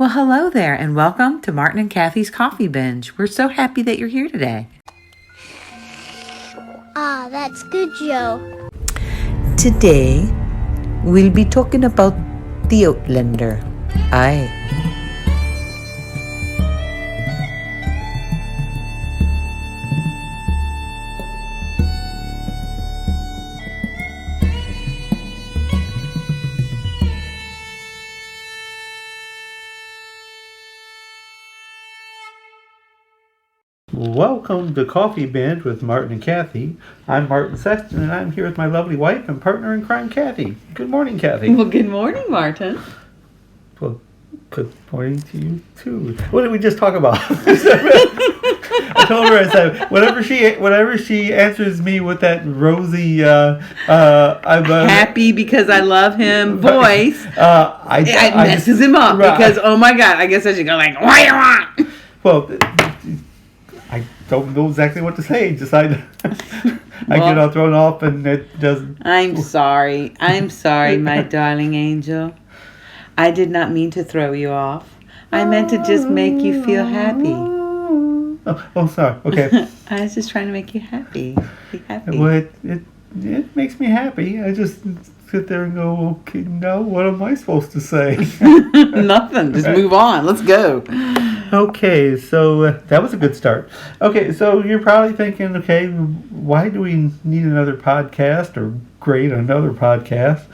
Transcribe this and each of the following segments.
Well, hello there, and welcome to Martin and Kathy's Coffee Binge. We're so happy that you're here today. Ah, that's good, Joe. Today, we'll be talking about the Outlander. Aye. Welcome to Coffee Binge with Martin and Kathy. I'm Martin Sexton, and I'm here with my lovely wife and partner in crime, Kathy. Good morning, Kathy. Well, good morning, Martin. Well, good morning to you, too. What did we just talk about? I told her, I said, whenever she answers me with that rosy, I'm happy because I love him voice, it messes him up right. Because, oh my God, I guess I should go like, what do you want? Well, I don't know exactly what to say. Just I get all thrown off, and it doesn't. I'm sorry, my darling angel. I did not mean to throw you off. I meant to just make you feel happy. Oh, sorry. Okay. I was just trying to make you happy. Be happy. Well, it makes me happy. I just sit there and go, okay, now what am I supposed to say? Nothing. Just move on. Let's go. Okay, so that was a good start. Okay, so you're probably thinking, okay, why do we need another podcast or create another podcast?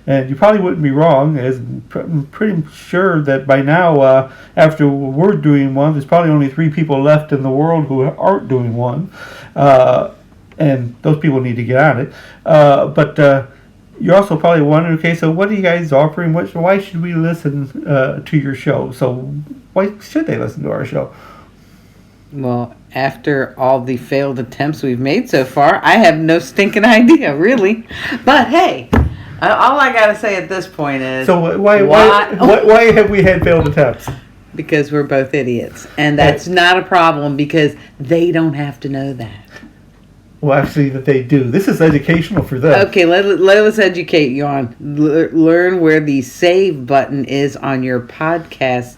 And you probably wouldn't be wrong, as I'm pretty sure that by now, after we're doing one, there's probably only 3 people left in the world who aren't doing one. And those people need to get on it. But you're also probably wondering, okay, so what are you guys offering? Why should we listen to your show? So why should they listen to our show? Well, after all the failed attempts we've made so far, I have no stinking idea, really. But hey, all I gotta say at this point is, so why have we had failed attempts? Because we're both idiots, and that's not a problem because they don't have to know that. Well, actually, that they do. This is educational for them. Okay, let us educate you on. Learn where the save button is on your podcast,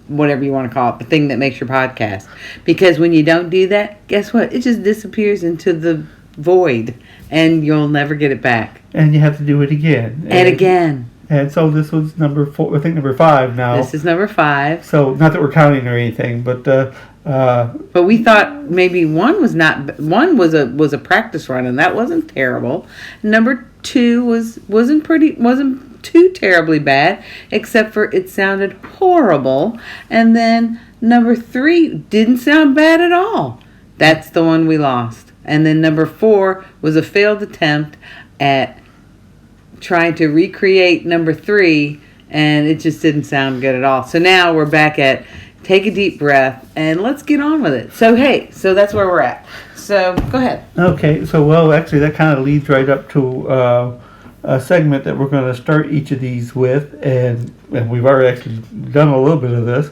whatever you want to call it, the thing that makes your podcast. Because when you don't do that, guess what? It just disappears into the void, and you'll never get it back. And you have to do it again. And again. And so this was number 4, I think number 5 now. This is number 5. So not that we're counting or anything, but we thought maybe one was a practice run, and that wasn't terrible. Number 2 wasn't too terribly bad, except for it sounded horrible. And then number 3 didn't sound bad at all. That's the one we lost. And then number 4 was a failed attempt at trying to recreate number 3, and it just didn't sound good at all. So now we're back at take a deep breath and let's get on with it. So hey, so that's where we're at. So go ahead. Okay, so well, actually that kind of leads right up to a segment that we're going to start each of these with, and we've already actually done a little bit of this,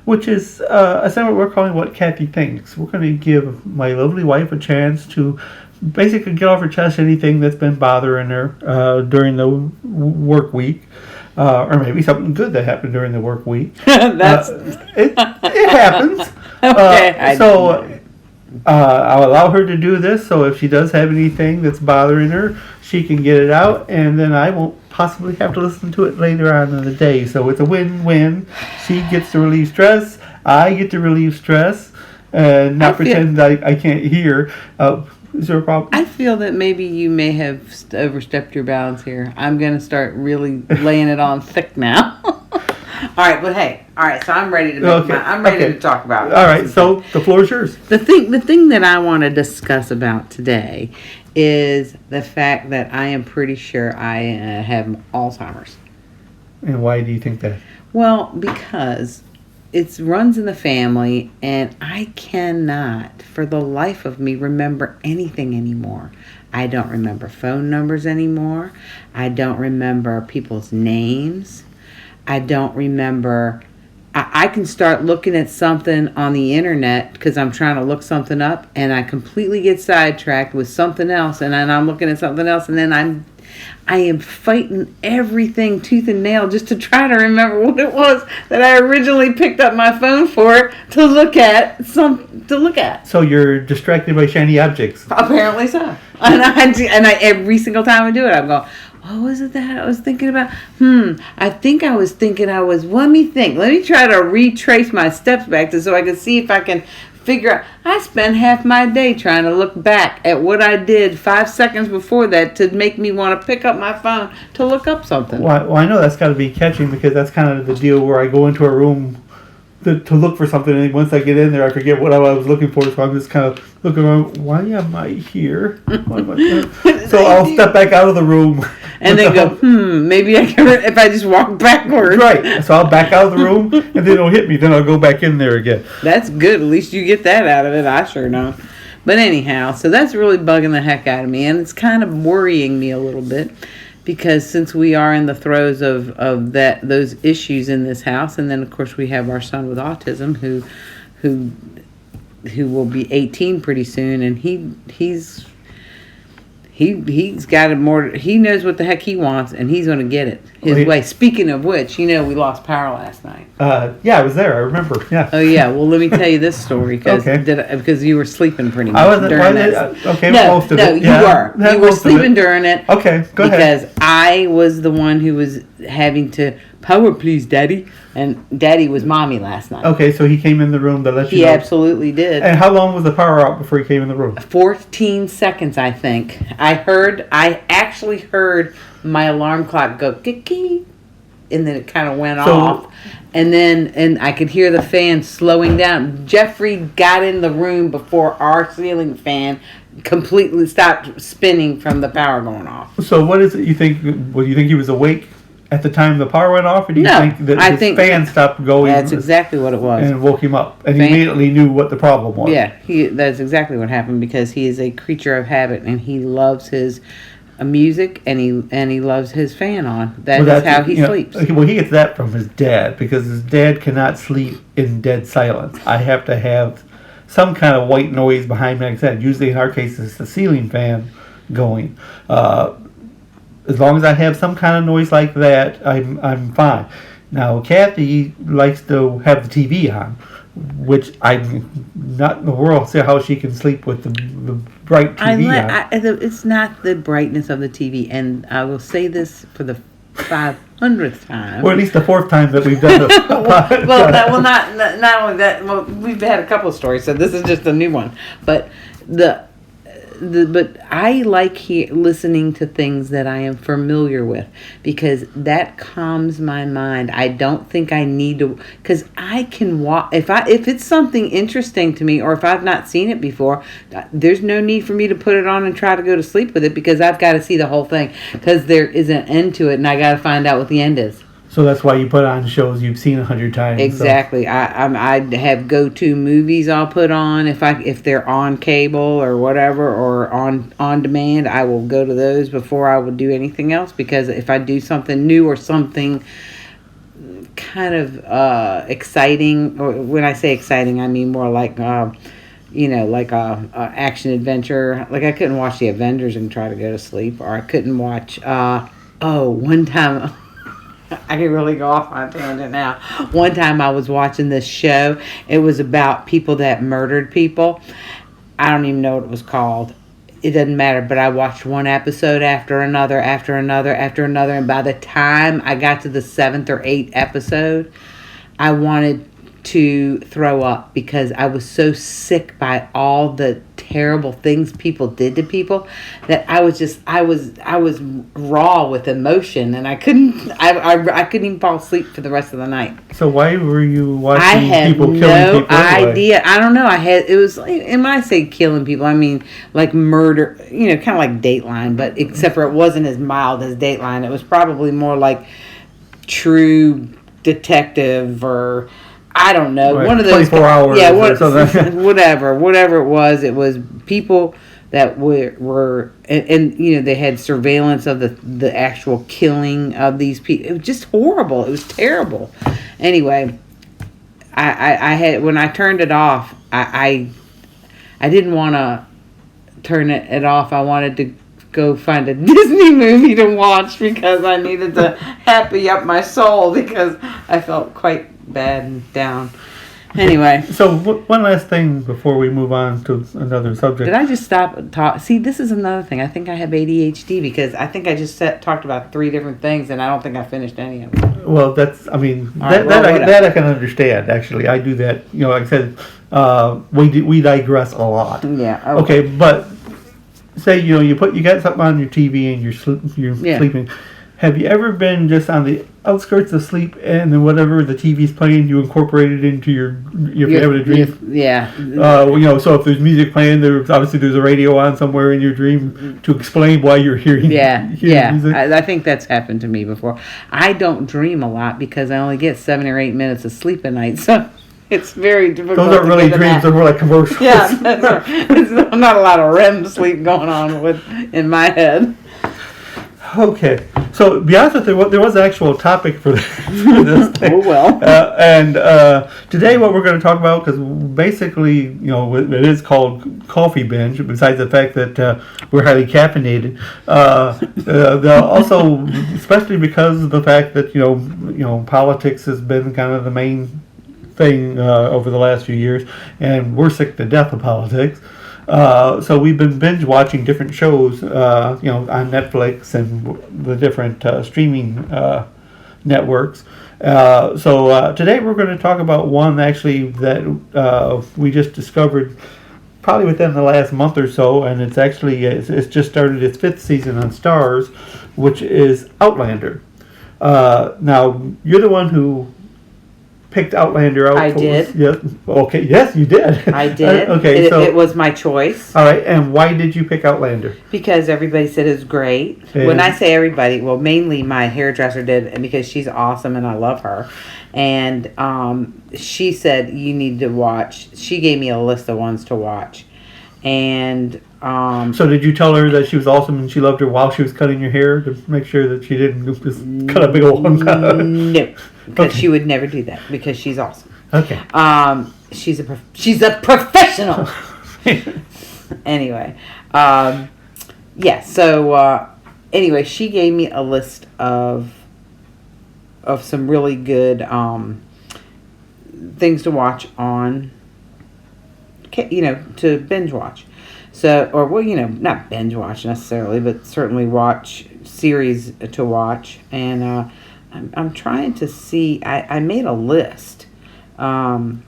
which is a segment we're calling What Kathy Thinks. We're going to give my lovely wife a chance to basically get off her chest anything that's been bothering her during the work week, or maybe something good that happened during the work week. It happens. Okay. I'll allow her to do this, so if she does have anything that's bothering her, she can get it out, and then I won't possibly have to listen to it later on in the day. So it's a win-win. She gets to relieve stress, I get to relieve stress, and not pretend I can't hear. Is there a problem? I feel that maybe you may have overstepped your bounds here. I'm going to start really laying it on thick now. All right, but hey, all right. So I'm ready to to talk about it. All right, so the floor is yours. The thing that I want to discuss about today is the fact that I am pretty sure I have Alzheimer's. And why do you think that? Well, because it runs in the family, and I cannot, for the life of me, remember anything anymore. I don't remember phone numbers anymore. I don't remember people's names. I don't remember. I can start looking at something on the internet because I'm trying to look something up, and I completely get sidetracked with something else, and then I'm looking at something else, and then I am fighting everything tooth and nail just to try to remember what it was that I originally picked up my phone for to look at. So you're distracted by shiny objects. Apparently so. And I every single time I do it, I'm going, what was it that I was thinking about? I think I was thinking let me think. Let me try to retrace my steps back so I can see if I can figure out. I spent half my day trying to look back at what I did 5 seconds before that to make me want to pick up my phone to look up something. Well, I know that's got to be catching because that's kind of the deal where I go into a room to look for something, and once I get in there, I forget what I was looking for, so I'm just kind of looking around, why am I here? So I'll step back out of the room. And then go, maybe I can, if I just walk backwards. Right, so I'll back out of the room, and then it'll hit me, then I'll go back in there again. That's good, at least you get that out of it, I sure know. But anyhow, so that's really bugging the heck out of me, and it's kind of worrying me a little bit. Because since we are in the throes of those issues in this house, and then of course we have our son with autism who will be 18 pretty soon, and he's got it more. He knows what the heck he wants, and he's going to get it his way. Speaking of which, we lost power last night. Yeah, I was there. I remember. Yeah. Oh yeah. Well, let me tell you this story because you were sleeping pretty much. I wasn't. During it. Okay, most of it. You were sleeping during it. Okay, go ahead. Because I was the one who was having to power please, Daddy, and Daddy was Mommy last night. Okay, so he came in the room to let you know. He absolutely did. And how long was the power out before he came in the room? 14 seconds, I think. I actually heard my alarm clock go kiki, and then it kind of went off. And I could hear the fan slowing down. Jeffrey got in the room before our ceiling fan completely stopped spinning from the power going off. So what is it you think? Well, you think he was awake at the time the power went off, or do you think that his fan stopped going? That's exactly what it was. And woke him up, and he immediately knew what the problem was. Yeah, that's exactly what happened because he is a creature of habit, and he loves his music, and he loves his fan on. That's how he sleeps. Well, he gets that from his dad because his dad cannot sleep in dead silence. I have to have some kind of white noise behind me. Like I said, usually in our case it's the ceiling fan going. As long as I have some kind of noise like that, I'm fine. Now, Kathy likes to have the TV on, which I'm not in the world see how she can sleep with the bright TV on. It's not the brightness of the TV, and I will say this for the 500th time. Or at least the 4th time that we've done this. Not only that. Well, we've had a couple of stories, so this is just a new one. But but I like listening to things that I am familiar with because that calms my mind. I don't think I need to, because I can watch if it's something interesting to me or if I've not seen it before. There's no need for me to put it on and try to go to sleep with it because I've got to see the whole thing because there is an end to it and I got to find out what the end is. So that's why you put on shows you've seen 100 times. Exactly. So. I have go-to movies I'll put on if they're on cable or whatever or on demand. I will go to those before I would do anything else because if I do something new or something kind of exciting, or when I say exciting, I mean more like like a action adventure. Like I couldn't watch the Avengers and try to go to sleep, or I couldn't watch. One time. I can really go off on a tangent now. One time I was watching this show. It was about people that murdered people. I don't even know what it was called. It doesn't matter, but I watched one episode after another, and by the time I got to the 7th or 8th episode, I wanted to throw up because I was so sick by all the terrible things people did to people that I was raw with emotion and I couldn't even fall asleep for the rest of the night. So why were you watching I had people killing people? I had no idea. I don't know. And when I say killing people, I mean like murder, kind of like Dateline, but except for it wasn't as mild as Dateline. It was probably more like True Detective or I don't know. Right. One of those 24 hours. Yeah, whatever it was people that were and they had surveillance of the actual killing of these people. It was just horrible. It was terrible. Anyway, I had when I turned it off, I didn't want to turn it off. I wanted to go find a Disney movie to watch because I needed to happy up my soul because I felt quite bad and down. Anyway. So one last thing before we move on to another subject. Did I just stop and talk? See, this is another thing. I think I have ADHD because I think I just talked about 3 different things and I don't think I finished any of them. Well, that's, I mean, Right, that I can understand, actually. I do that, you know, like I said, we digress a lot. Yeah. Okay, but say, you know, you got something on your TV and you're sleeping. Have you ever been just on the outskirts of sleep and then whatever the TV's playing, you incorporate it into if you're having a dream? Yeah. You know, so if there's music playing, there's a radio on somewhere in your dream to explain why you're hearing music. I think that's happened to me before. I don't dream a lot because I only get 7 or 8 minutes of sleep a night, so it's very difficult. Those aren't really dreams; they're more like commercials. Yeah, there's not a lot of REM sleep going on in my head. Okay, so to be honest with you, there was an actual topic for this thing. Oh well. And today, what we're going to talk about, because basically, you know, it is called Coffee Binge. Besides the fact that we're highly caffeinated, also, especially because of the fact that you know, politics has been kind of the main thing over the last few years, and we're sick to death of politics. So we've been binge watching different shows, you know, on Netflix and the different streaming networks. So today we're going to talk about one actually that we just discovered probably within the last month or so, and it's actually it's just started its 5th season on Stars, which is Outlander. Now you're the one who picked Outlander out. I did. Yes. Okay. Yes, you did. I did. Okay. So it was my choice. All right. And why did you pick Outlander? Because everybody said it was great. And when I say everybody, well, mainly my hairdresser did, and because she's awesome and I love her. And she said you need to watch. She gave me a list of ones to watch, and. So did you tell her that she was awesome and she loved her while she was cutting your hair to make sure that she didn't just cut a big old hunk? No, because she would never do that because she's awesome. Okay. She's a professional. Anyway, yeah. So anyway, she gave me a list of some really good things to watch on. You know, to binge watch. So, or well, you know, not binge watch necessarily, but certainly watch series to watch. And I'm trying to see. I made a list of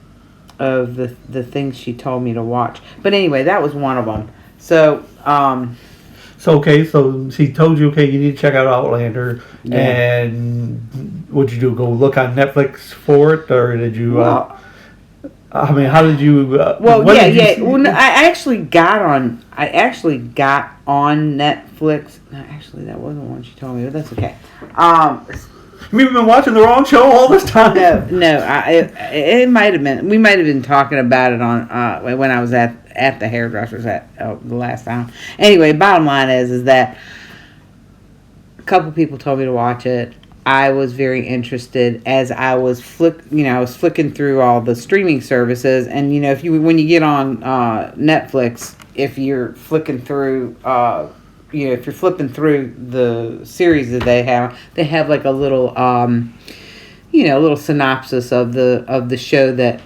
the things she told me to watch. But anyway, that was one of them. So. Okay, so she told you, okay, you need to check out Outlander, and what'd you do? Go look on Netflix for it, or did you? Well, I mean, how did you? Well, yeah. Well, no, I actually got on Netflix. No, actually, that wasn't one she told me, but that's okay. We've been watching the wrong show all this time. No. It might have been. We might have been talking about it on when I was at the hairdressers the last time. Anyway, bottom line is that a couple people told me to watch it. I was very interested as I was flicking through all the streaming services, and you know, when you get on Netflix, if you're flicking through, if you're flipping through the series that they have like a little, little synopsis of the show that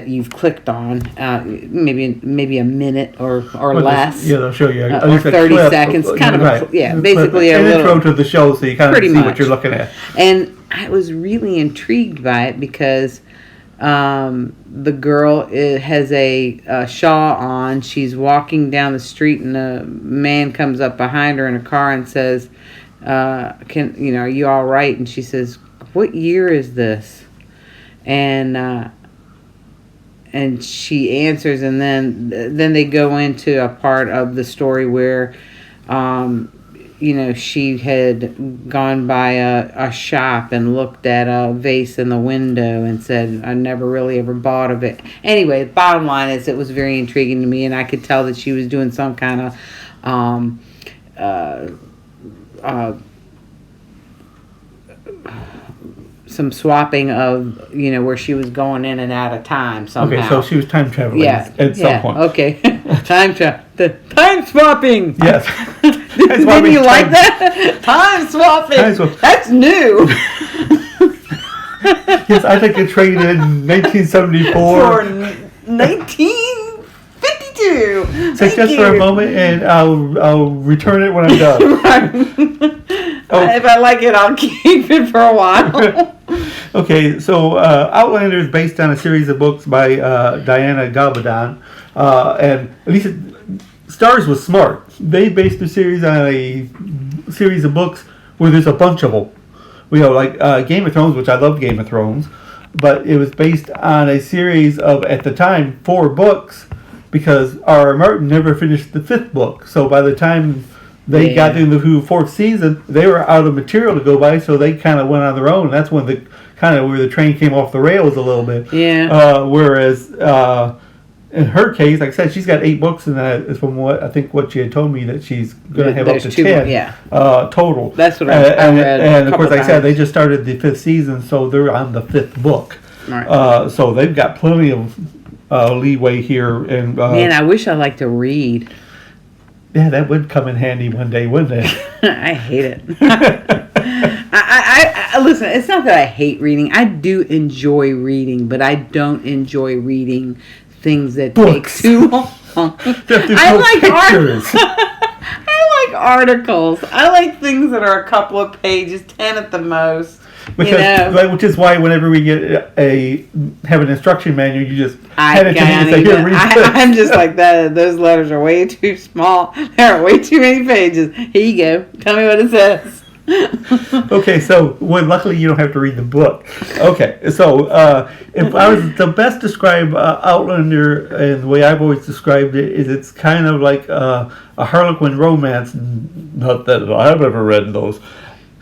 you've clicked on, maybe a minute or less. They'll show you or 30 seconds, kind of right. Basically an a little intro to the show, so you kind of see what you're looking at. And I was really intrigued by it because the girl has a shawl on. She's walking down the street, and a man comes up behind her in a car and says, are you all right? And she says, what year is this? And she answers, and then they go into a part of the story where, she had gone by a shop and looked at a vase in the window and said, I never really ever bought of it. Anyway, the bottom line is it was very intriguing to me, and I could tell that she was doing some kind of some swapping of, where she was going in and out of time somehow. Okay, so she was time traveling at some point. Okay. Time swapping. Yes. Didn't you like that? Time swapping. Time swap. That's new. Yes, I'd like to trade in 1974. For 1952. So just for a moment, and I'll return it when I'm done. If I like it, I'll keep it for a while. Okay, so Outlander is based on a series of books by Diana Gabaldon, and at least Starz was smart. They based the series on a series of books where there's a bunch of them. Like Game of Thrones, which I love Game of Thrones, but it was based on a series of, at the time, 4 books, because R.R. Martin never finished the 5th book. So by the time they got into the 4th season, they were out of material to go by, so they kind of went on their own. And that's when where the train came off the rails a little bit. Yeah. Whereas in her case, like I said, she's got 8 books, and that is from what she had told me, that she's going to have up to 10 total. That's what I read. And of course, like I said, they just started the 5th season, so they're on the 5th book. Right. So they've got plenty of leeway here. And man, I wish I liked to read. Yeah, that would come in handy one day, wouldn't it? I hate it. I listen, it's not that I hate reading. I do enjoy reading, but I don't enjoy reading things that Books. take too long. I like I like articles. I like things that are a couple of pages, 10 at the most. Which is why whenever we get have an instruction manual, you just hand it to me and say, "Here, read this." I'm just like that. Those letters are way too small. There are way too many pages. Here you go. Tell me what it says. Okay, so luckily you don't have to read the book. Okay, so if I was to best describe Outlander, and the way I've always described it is, it's kind of like a Harlequin romance. Not that I've ever read those.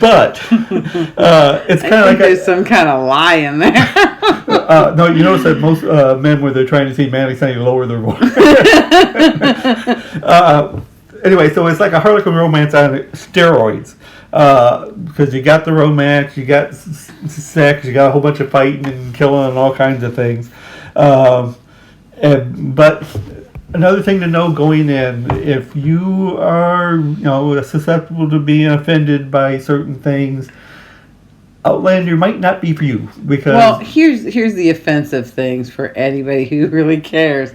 But it's kind of like there's some kind of lie in there. No, you notice that most men, when they're trying to see manic, they lower their voice. Anyway, so it's like a Harlequin romance on steroids, because you got the romance, you got sex, you got a whole bunch of fighting and killing and all kinds of things. But another thing to know going in, if you are, susceptible to being offended by certain things, Outlander might not be for you, because here's the offensive things for anybody who really cares.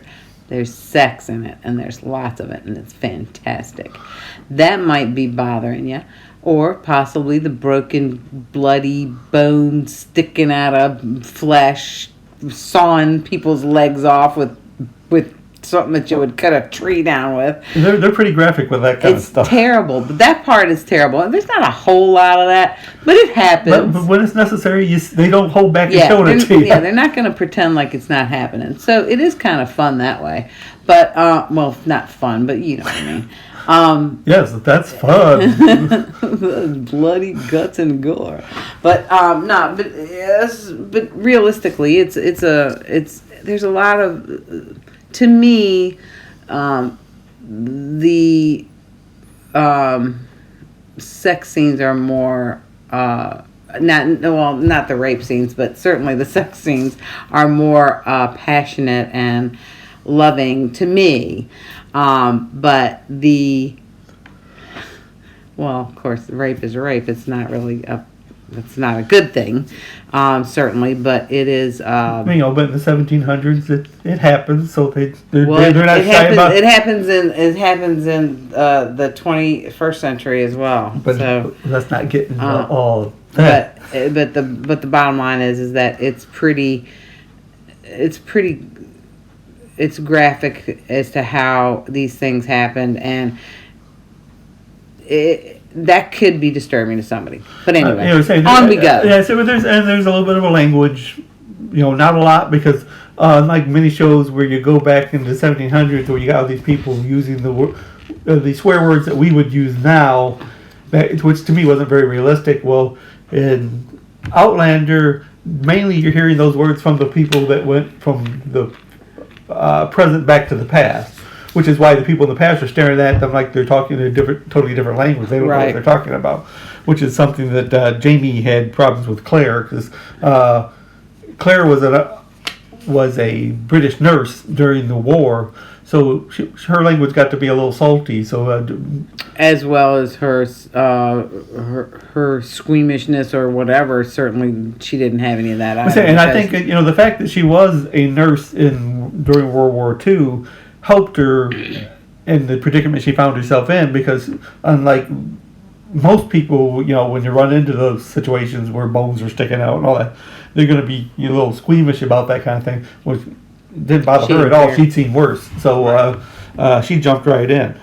There's sex in it, and there's lots of it, and it's fantastic. That might be bothering you, or possibly the broken, bloody bones sticking out of flesh, sawing people's legs off with something that you would cut a tree down with. They're pretty graphic with that kind of stuff. It's terrible. But that part is terrible. And there's not a whole lot of that, but it happens. But when it's necessary, they don't hold back and show it to you. Yeah, they're not going to pretend like it's not happening. So it is kind of fun that way. But, not fun, but you know what I mean. Yes, that's fun. Bloody guts and gore. But but realistically, there's a lot of, to me, the sex scenes are more not the rape scenes, but certainly the sex scenes are more passionate and loving to me. But of course, rape is rape. It's not really it's not a good thing, certainly, but it is. But in the 1700s, it happens. So they're not shy about it. It happens in the 21st century as well. But so let's not get into all of that. But the bottom line is that it's graphic as to how these things happened, and that could be disturbing to somebody. But anyway, on we go. Yeah, so there's a little bit of a language, not a lot, because like many shows where you go back into the 1700s where you got all these people using the swear words that we would use now, which to me wasn't very realistic. Well, in Outlander, mainly you're hearing those words from the people that went from the present back to the past, which is why the people in the past are staring at them like they're talking a totally different language. They don't know what they're talking about, which is something that Jamie had problems with Claire, because Claire was a British nurse during the war, So her language got to be a little salty. So as well as her squeamishness or whatever. Certainly, she didn't have any of that either. and I think the fact that she was a nurse during World War II helped her in the predicament she found herself in, because unlike most people, when you run into those situations where bones are sticking out and all that, they're going to be a little squeamish about that kind of thing, which didn't bother her at all. She'd seen worse, so she jumped right in.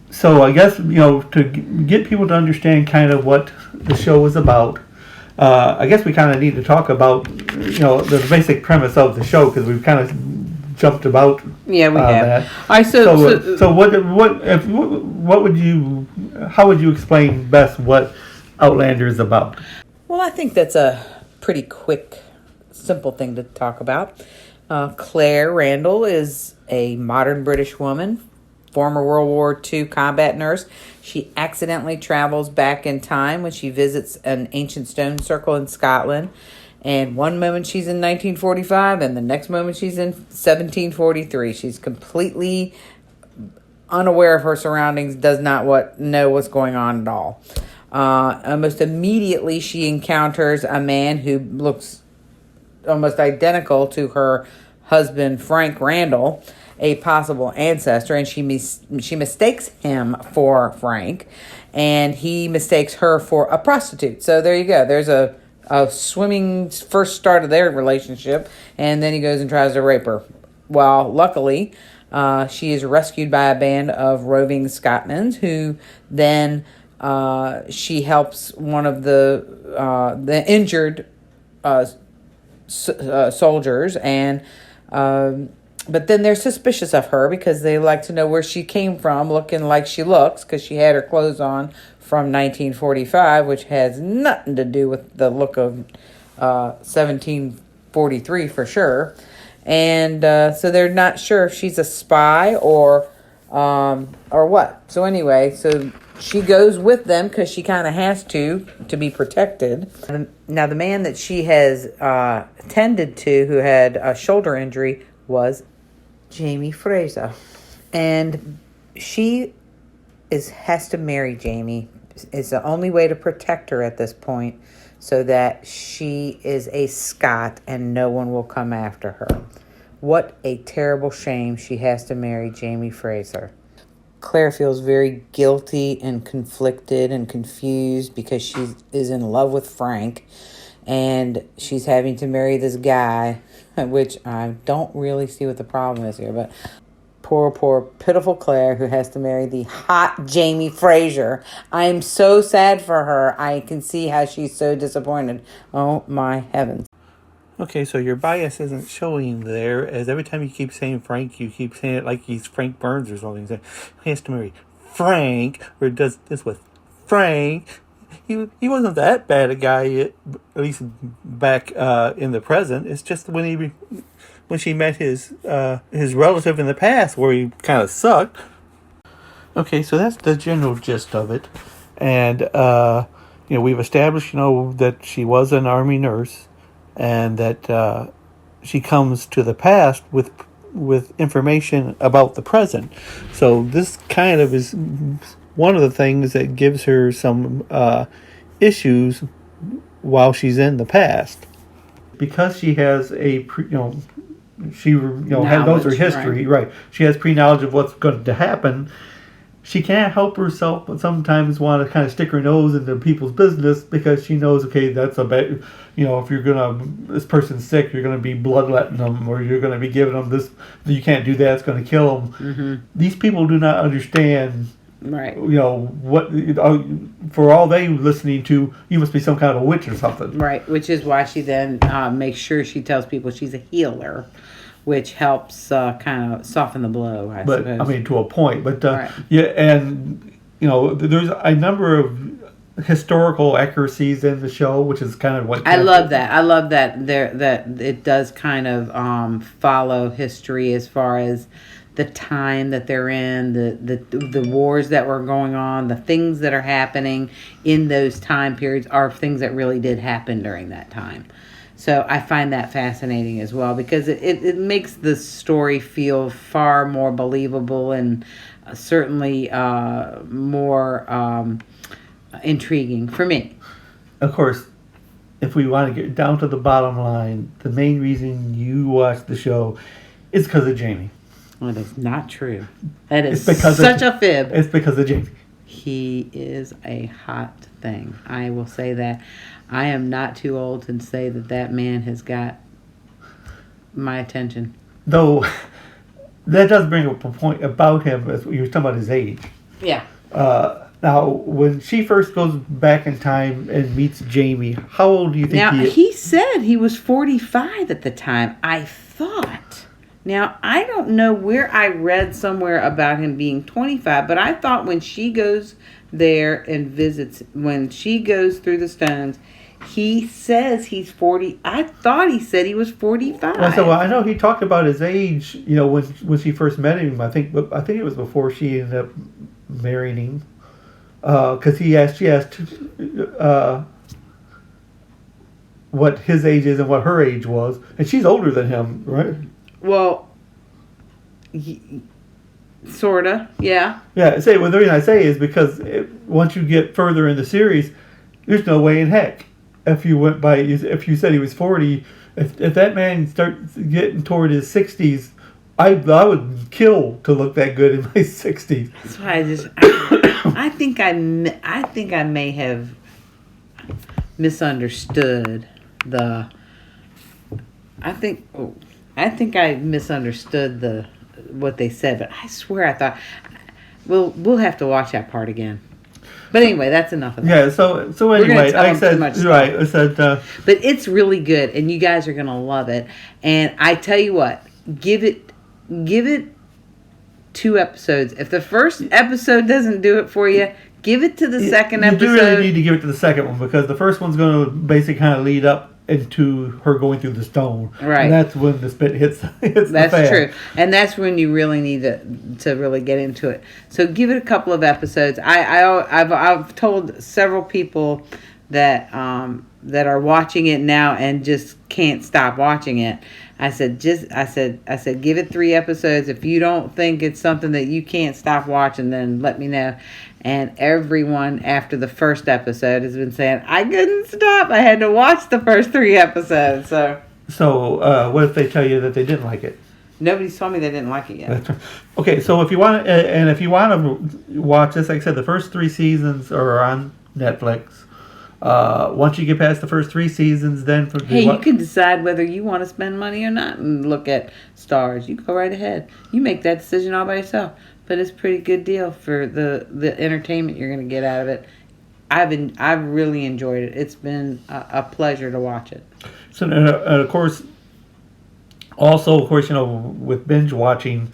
So I guess to get people to understand kind of what the show was about, I guess we kind of need to talk about the basic premise of the show, because we've kind of jumped about. Yeah, we have. That. How would you explain best what Outlander is about? Well, I think that's a pretty quick, simple thing to talk about. Claire Randall is a modern British woman, former World War II combat nurse. She accidentally travels back in time when she visits an ancient stone circle in Scotland. And one moment she's in 1945, and the next moment she's in 1743. She's completely unaware of her surroundings, does not know what's going on at all. Almost immediately, she encounters a man who looks almost identical to her husband, Frank Randall, a possible ancestor, and she mistakes him for Frank, and he mistakes her for a prostitute. So there you go. There's a swimming first start of their relationship, and then he goes and tries to rape her. Well, luckily, she is rescued by a band of roving Scotsmen, who then she helps one of the injured soldiers, and but then they're suspicious of her because they like to know where she came from, looking like she looks, because she had her clothes on from 1945, which has nothing to do with the look of 1743 for sure. And so they're not sure if she's a spy or what. So anyway, so she goes with them because she kind of has to be protected. Now, the man that she has tended to, who had a shoulder injury, was Jamie Fraser, and she has to marry Jamie. It's the only way to protect her at this point, so that she is a Scot and no one will come after her. What a terrible shame she has to marry Jamie Fraser. Claire feels very guilty and conflicted and confused because she is in love with Frank, and she's having to marry this guy, which I don't really see what the problem is here, but poor, pitiful Claire, who has to marry the hot Jamie Fraser. I am so sad for her. I can see how she's so disappointed. Oh, my heavens. Okay, so your bias isn't showing there, as every time you keep saying Frank, you keep saying it like he's Frank Burns or something. So he has to marry Frank, or does this with Frank. He wasn't that bad a guy, at least back in the present. It's just when she met his relative in the past, where he kind of sucked. Okay, so that's the general gist of it, and we've established that she was an army nurse, and that she comes to the past with information about the present. So this kind of is one of the things that gives her some issues while she's in the past, because she has she knows her history, right? She has pre-knowledge of what's going to happen. She can't help herself, but sometimes want to kind of stick her nose into people's business, because she knows, okay, that's a bad, if this person's sick, you're going to be bloodletting them, or you're going to be giving them this, you can't do that, it's going to kill them. Mm-hmm. These people do not understand, right? What, for all they listening to, you must be some kind of a witch or something. Right, which is why she then makes sure she tells people she's a healer, which helps kind of soften the blow, I suppose. I mean, to a point. But, right. Yeah, and, there's a number of historical accuracies in the show, which is kind of what... I love that that it does kind of follow history as far as the time that they're in, the wars that were going on, the things that are happening in those time periods are things that really did happen during that time. So I find that fascinating as well because it makes the story feel far more believable and certainly more intriguing for me. Of course, if we want to get down to the bottom line, the main reason you watch the show is because of Jamie. Well, that is not true. That is It's because such a fib. It's because of Jamie. He is a hot thing. I will say that. I am not too old to say that man has got my attention. Though, that does bring up a point about him. As you were talking about his age. Yeah. Now, when she first goes back in time and meets Jamie, how old do you think Now, he is? he said he was 45 at the time, I thought. Now, I don't know where I read somewhere about him being 25, but I thought when she goes there and visits, when she goes through the stones, he says he's 40. I thought he said he was 45. Well, I know he talked about his age, when she first met him. I think it was before she ended up marrying him. Because she asked what his age is and what her age was. And she's older than him, right? Well, sorta, yeah. Yeah, the reason I say is because once you get further in the series, there's no way in heck. If you said he was 40, if that man starts getting toward his 60s, I would kill to look that good in my 60s. That's why I think I may have misunderstood I think I misunderstood what they said, but I swear I thought we'll have to watch that part again. But anyway, that's enough of that. Yeah. So anyway, I said right. I said. But it's really good, and you guys are gonna love it. And I tell you what, give it 2 episodes. If the first episode doesn't do it for you, give it to the second episode. You do really need to give it to the second one because the first one's going to basically kind of lead up into her going through the stone. Right. And that's when the spit hits that's the fan. true. And that's when you really need to really get into it. So give it a couple of episodes. I've told several people that are watching it now and just can't stop watching it. I said give it 3 episodes. If you don't think it's something that you can't stop watching, then let me know. And everyone after the first episode has been saying, I couldn't stop. I had to watch the first 3 episodes. So what if they tell you that they didn't like it? Nobody's told me they didn't like it yet. Okay, so if you want to watch this, like I said, the first 3 seasons are on Netflix. Once you get past the first 3 seasons, then you can decide whether you want to spend money or not and look at stars. You go right ahead. You make that decision all by yourself. But it's a pretty good deal for the entertainment you're going to get out of it. I've really enjoyed it. It's been a pleasure to watch it. So, of course, with binge watching,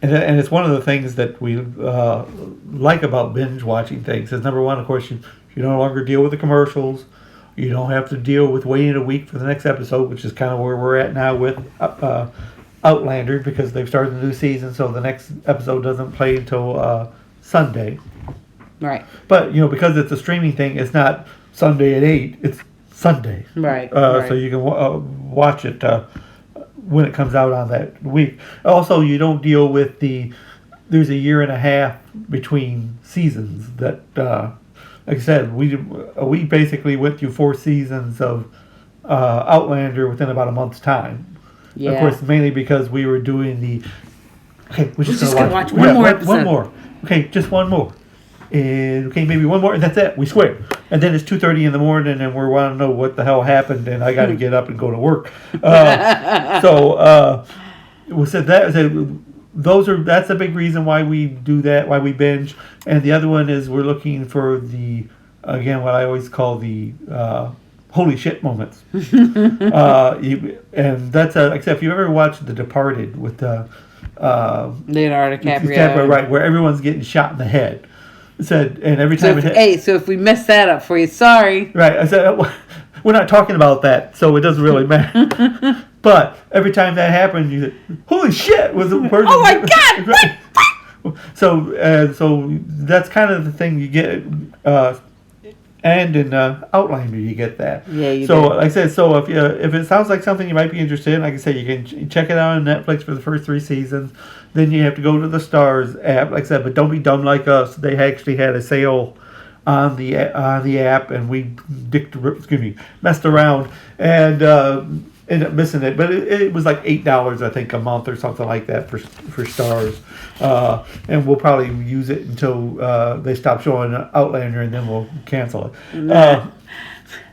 and it's one of the things that we like about binge watching things is, number one, of course, you no longer deal with the commercials. You don't have to deal with waiting a week for the next episode, which is kind of where we're at now with Outlander, because they've started the new season, so the next episode doesn't play until Sunday. Right. But, because it's a streaming thing, it's not Sunday at 8, it's Sunday. Right. So you can watch it when it comes out on that week. Also, you don't deal with there's a year and a half between seasons that, like I said, we basically went through 4 seasons of Outlander within about a month's time. Yeah. Of course, mainly because we were doing the. Okay, we're just going to watch one more episode. One more. Okay, just one more. And maybe one more, and that's it. We swear. And then it's 2:30 in the morning, and we want to know what the hell happened, and I got to get up and go to work. We said that. That's a big reason why we do that. Why we binge. And the other one is we're looking for what I always call the holy shit moments. And that's except if you ever watched The Departed with Leonardo DiCaprio, right, where everyone's getting shot in the head. It said, and every time so if we mess that up for you, sorry. Right, I said we're not talking about that, so it doesn't really matter. But every time that happened, you said, "Holy shit!" Was the word? Oh my god! Right. So that's kind of the thing you get. And in Outlander, you get that. Yeah, you so, do. like I said, so if it sounds like something you might be interested in, like I said, you can check it out on Netflix for the first 3 seasons. Then you have to go to the Stars app, like I said, but don't be dumb like us. They actually had a sale on the app, and we messed around and ended up missing it. But it was like $8, I think, a month or something like that for Stars. And we'll probably use it until they stop showing Outlander, and then we'll cancel it.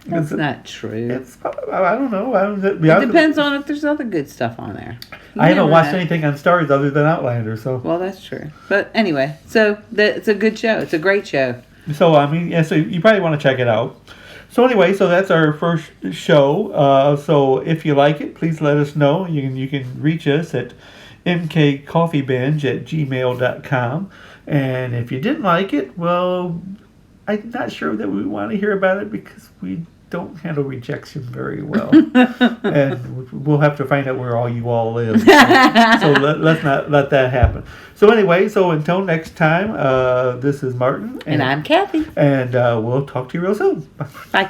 That's not true. I don't know. It depends on if there's other good stuff on there. I haven't watched anything on Stars other than Outlander, so. Well, that's true. But anyway, so it's a good show. It's a great show. So I mean, yeah. So you probably want to check it out. So anyway, so that's our first show. So if you like it, please let us know. You can reach us at mkcoffeebinge@gmail.com. And if you didn't like it, well, I'm not sure that we want to hear about it because we don't handle rejection very well. And we'll have to find out where all you all live. So let's not let that happen. So anyway, so until next time, this is Martin. And I'm Kathy. And we'll talk to you real soon. Bye.